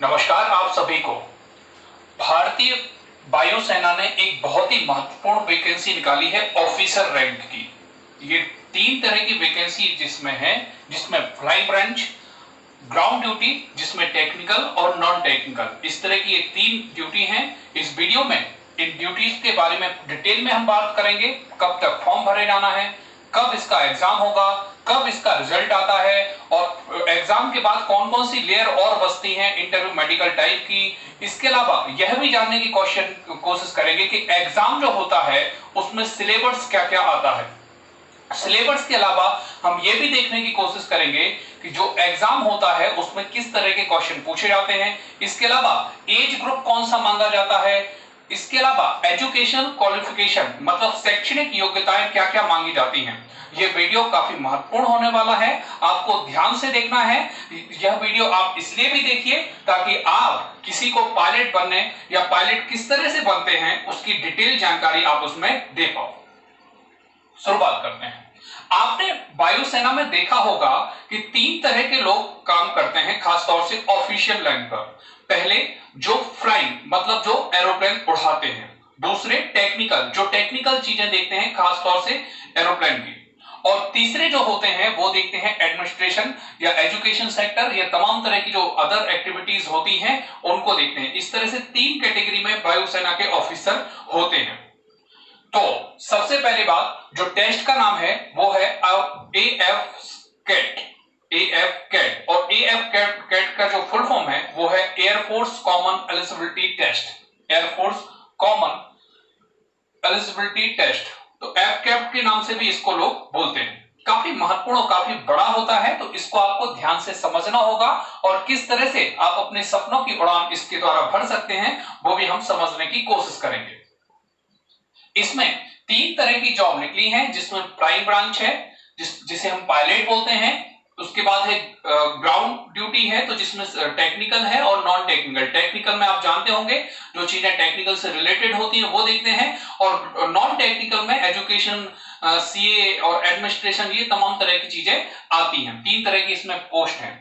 नमस्कार आप सभी को। भारतीय वायुसेना ने एक बहुत ही महत्वपूर्ण वैकेंसी निकाली है ऑफिसर रैंक की। ये 3 तरह की वैकेंसी जिसमें है, जिसमें फ्लाइंग ब्रांच, ग्राउंड ड्यूटी जिसमें टेक्निकल और नॉन टेक्निकल, इस तरह की ये 3 ड्यूटी हैं। इस वीडियो में इन ड्यूटीज के बारे में डिटेल में हम बात करेंगे। कब तक फॉर्म भरे जाना है, कब इसका एग्जाम होगा, कब इसका रिजल्ट आता है और एग्जाम के बाद कौन कौन सी लेयर और बचती हैं इंटरव्यू मेडिकल टाइप की। इसके अलावा यह भी जानने की कोशिश करेंगे कि एग्जाम जो होता है उसमें सिलेबस क्या क्या आता है। सिलेबस के अलावा हम यह भी देखने की कोशिश करेंगे कि जो एग्जाम होता है उसमें किस तरह के क्वेश्चन पूछे जाते हैं। इसके अलावा एज ग्रुप कौन सा मांगा जाता है। इसके अलावा एजुकेशन क्वालिफिकेशन मतलब शैक्षणिक योग्यताएं क्या क्या मांगी जाती हैं। यह वीडियो काफी महत्वपूर्ण होने वाला है, आपको ध्यान से देखना है। यह वीडियो आप इसलिए भी देखिए ताकि आप किसी को पायलट बनने या पायलट किस तरह से बनते हैं उसकी डिटेल जानकारी आप उसमें दे पाओ। शुरुआत करते हैं। आपने वायुसेना में देखा होगा कि 3 तरह के लोग काम करते हैं, खासतौर से ऑफिशियल लाइन पर। पहले जो फ्लाइंग मतलब जो एरोप्लेन उड़ाते हैं, दूसरे टेक्निकल जो टेक्निकल चीजें देखते हैं खासतौर से एरोप्लेन की, और तीसरे जो होते हैं वो देखते हैं एडमिनिस्ट्रेशन या एजुकेशन सेक्टर या तमाम तरह की जो अदर एक्टिविटीज होती हैं उनको देखते हैं। इस तरह से 3 कैटेगरी में वायुसेना के ऑफिसर होते हैं। तो सबसे पहली बात, जो टेस्ट का नाम है वो है एएफ कैट। एएफ कैट और एएफ कैट का जो फुल फॉर्म है वो है air force common eligibility test. Air force common eligibility test, तो एफ कैट के नाम से भी इसको लोग बोलते हैं। काफी महत्वपूर्ण और काफी बड़ा होता है, तो इसको आपको ध्यान से समझना होगा और किस तरह से आप अपने सपनों की उड़ान इसके द्वारा भर सकते हैं वो भी हम समझने की कोशिश करेंगे। इसमें 3 तरह की जॉब निकली हैं, जिसमें प्राइम ब्रांच है जिसे हम पायलट बोलते हैं। उसके बाद है ग्राउंड ड्यूटी है, तो जिसमें टेक्निकल है और नॉन टेक्निकल। टेक्निकल में आप जानते होंगे जो चीजें टेक्निकल से रिलेटेड होती हैं वो देखते हैं, और नॉन टेक्निकल में एजुकेशन, सीए और एडमिनिस्ट्रेशन, ये तमाम तरह की चीजें आती हैं। 3 तरह की इसमें पोस्ट है।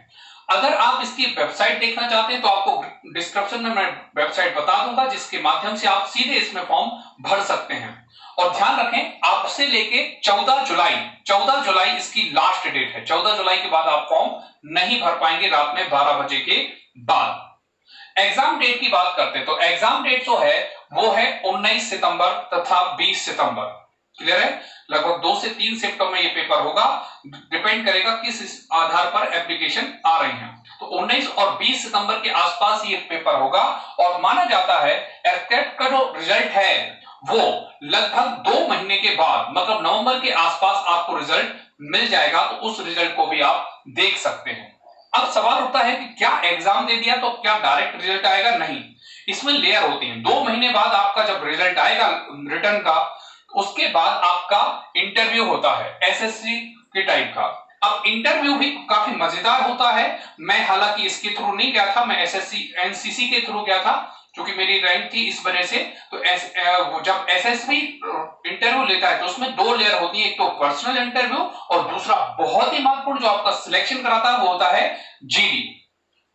अगर आप इसकी वेबसाइट देखना चाहते हैं तो आपको डिस्क्रिप्शन में मैं वेबसाइट बता दूंगा, जिसके माध्यम से आप सीधे इसमें फॉर्म भर सकते हैं। और ध्यान रखें, आपसे लेके 14 जुलाई इसकी लास्ट डेट है। 14 जुलाई के बाद आप फॉर्म नहीं भर पाएंगे रात में 12 बजे के बाद। एग्जाम डेट की बात करते हैं तो एग्जाम डेट जो है वो है 19 सितंबर तथा 20 सितंबर। क्लियर है? लगभग 2 से 3 शिफ्टों में ये पेपर होगा, डिपेंड करेगा किस आधार पर एप्लीकेशन आ रही है। तो 19 और 20 सितंबर के आसपास ये पेपर होगा, और माना जाता है एफकेट का जो रिजल्ट है वो लगभग 2 महीने के बाद मतलब नवंबर के आसपास आपको रिजल्ट मिल जाएगा, तो उस रिजल्ट को भी आप देख सकते हैं। अब सवाल उठता है कि क्या एग्जाम दे दिया तो क्या डायरेक्ट रिजल्ट आएगा? नहीं, इसमें लेयर होती है। 2 महीने बाद आपका जब रिजल्ट आएगा रिटर्न का, उसके बाद आपका इंटरव्यू होता है एसएससी के टाइप का। अब इंटरव्यू भी काफी मजेदार होता है। मैं हालांकि इसके थ्रू नहीं गया था, मैं एसएससी एनसीसी के थ्रू गया था क्योंकि मेरी रैंक थी इस वजह से। तो जब एसएससी इंटरव्यू लेता है तो उसमें 2 लेयर होती है, एक तो पर्सनल इंटरव्यू और दूसरा बहुत ही महत्वपूर्ण जो आपका सिलेक्शन कराता है वो होता है जीडी।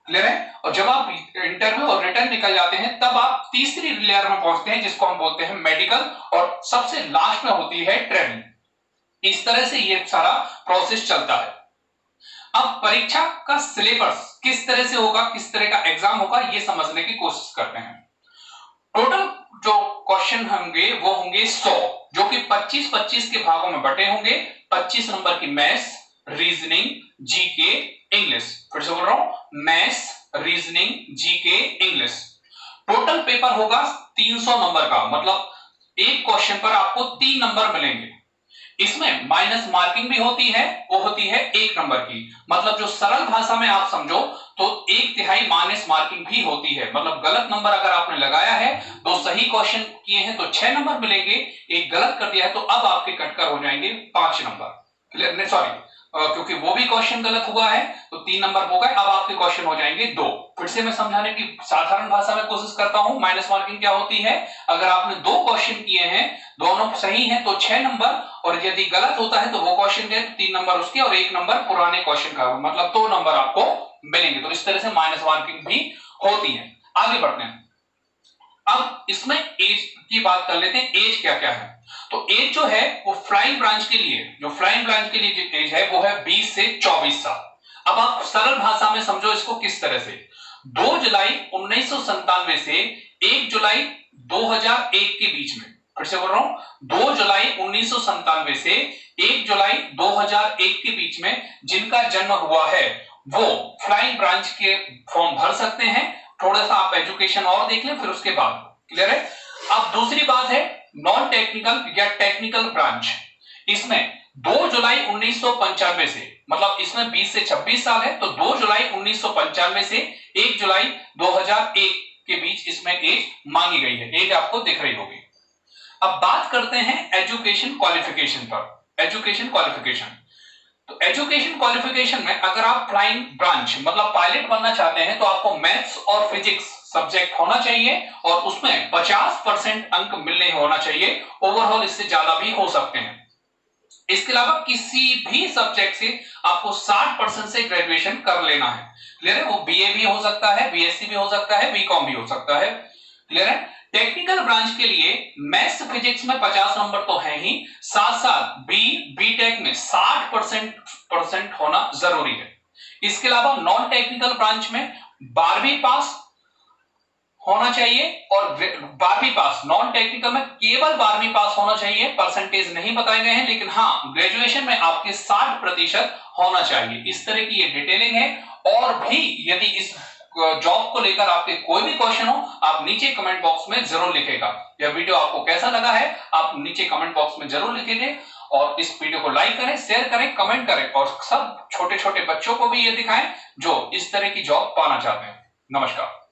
क्लियर है? और जब आप इंटरव्यू और रिटर्न निकल जाते हैं तब आप तीसरी लेयर में पहुंचते हैं, जिसको हम बोलते हैं मेडिकल, और सबसे लास्ट में होती है ट्रेनिंग। इस तरह से ये सारा प्रोसेस चलता है। अब परीक्षा का सिलेबस किस तरह से होगा, किस तरह का एग्जाम होगा, ये समझने की कोशिश करते हैं। टोटल जो क्वेश्चन होंगे वो होंगे 100, जो कि 25-25 के भागों में बटे होंगे। 25 नंबर की मैथ्स, रीजनिंग, जीके, इंग्लिश। फिर से बोल रहा हूं, maths, reasoning, GK, English. Total paper होगा 300 नंबर का, मतलब एक क्वेश्चन पर आपको 3 नंबर मिलेंगे। इसमें माइनस मार्किंग भी होती है, वो होती है 1 नंबर की। मतलब जो सरल भाषा में आप समझो तो 1/3 माइनस मार्किंग भी होती है। मतलब गलत नंबर अगर आपने लगाया है, 2 सही क्वेश्चन किए हैं तो 6 नंबर मिलेंगे, एक गलत कर दिया है तो अब आपके कटकर हो जाएंगे 5 नंबर। क्लियर? सॉरी, क्योंकि वो भी क्वेश्चन गलत हुआ है तो 3 नंबर हो गए, अब आपके क्वेश्चन हो जाएंगे 2। फिर से मैं समझाने की साधारण भाषा में कोशिश करता हूं। माइनस मार्किंग क्या होती है? अगर आपने 2 क्वेश्चन किए हैं, दोनों सही हैं तो 6 नंबर, और यदि गलत होता है तो वो क्वेश्चन गए 3 नंबर उसके और 1 नंबर पुराने क्वेश्चन का, मतलब 2 नंबर आपको मिलेंगे। तो इस तरह से माइनस मार्किंग भी होती है। आगे बढ़ते हैं, अब इसमें एज की बात कर लेते हैं, एज क्या क्या है। तो एज जो है वो फ्लाइंग ब्रांच के लिए, जो एज है वो है 20 से 24 साल। अब आप सरल भाषा में समझो इसको किस तरह से, 2 जुलाई 1997 से 1 जुलाई 2001 के बीच में, फिर से बोल रहा हूं, 2 जुलाई 1997 से 1 जुलाई 2001 के बीच में जिनका जन्म हुआ है वो फ्लाइंग ब्रांच के फॉर्म भर सकते हैं। थोड़ा सा आप एजुकेशन और देख लें फिर उसके बाद, क्लियर है। अब दूसरी बात है नॉन टेक्निकल या टेक्निकल ब्रांच। इसमें 2 जुलाई 1995 से, मतलब इसमें 20 से 26 साल है, तो 2 जुलाई 1995 से 1 जुलाई 2001 के बीच इसमें एज मांगी गई है, एज आपको दिख रही होगी। अब बात करते हैं एजुकेशन क्वालिफिकेशन पर। एजुकेशन क्वालिफिकेशन, तो एजुकेशन क्वालिफिकेशन में अगर आप फ्लाइंग ब्रांच मतलब पायलट बनना चाहते हैं तो आपको मैथ्स और फिजिक्स सब्जेक्ट होना चाहिए और उसमें 50% अंक मिलने होना चाहिए। ओवरऑल इससे ज्यादा भी हो सकते हैं। इसके अलावा किसी भी सब्जेक्ट से आपको 60% से ग्रेजुएशन कर लेना है, क्लियर है। वो बीए भी हो सकता है, बीएससी भी हो सकता है, बीकॉम भी हो सकता है, क्लियर है। टेक्निकल ब्रांच के लिए मैथ्स फिजिक्स में 50 नंबर तो है ही, साथ साथ बीटेक में 60% होना जरूरी है। इसके अलावा नॉन टेक्निकल ब्रांच में 12वीं पास होना चाहिए, और 12वीं पास नॉन टेक्निकल में केवल 12वीं पास होना चाहिए, परसेंटेज नहीं बताए गए हैं, लेकिन हाँ ग्रेजुएशन में आपके 60% होना चाहिए। इस तरह की ये डिटेलिंग है। और भी यदि इस जॉब को लेकर आपके कोई भी क्वेश्चन हो आप नीचे कमेंट बॉक्स में जरूर लिखेगा। यह वीडियो आपको कैसा लगा है आप नीचे कमेंट बॉक्स में जरूर लिखेंगे, और इस वीडियो को लाइक करें, शेयर करें, कमेंट करें, और सब छोटे छोटे बच्चों को भी ये दिखाएं जो इस तरह की जॉब पाना चाहते हैं। नमस्कार।